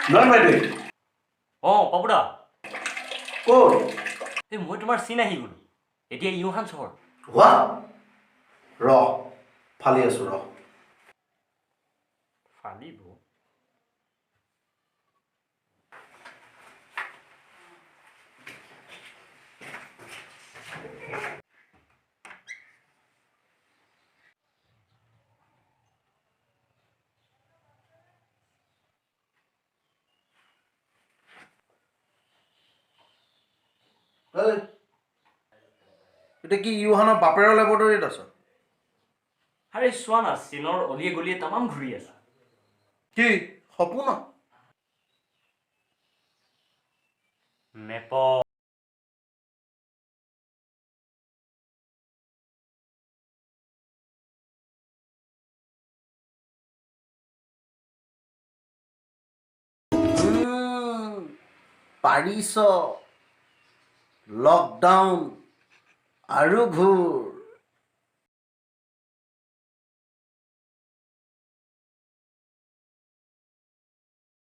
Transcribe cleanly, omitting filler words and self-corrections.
নয় বাইদেউ পাপুদা ক'ত মই তোমাৰ চিন আহি গ'লো এতিয়া ইউহান চহৰ হোৱা ৰ ফালি আছোঁ ৰ ফালিব এতিয়া কি ইউহানৰ বাপেৰৰ লেবৰেটৰীত আছ আৰে চোৱা না চীনৰ অলিয়ে গলিয়ে তামাম ঘূৰি আছে কি সপোন মেপ পাৰিছ লকডাউন আৰু ঘূৰ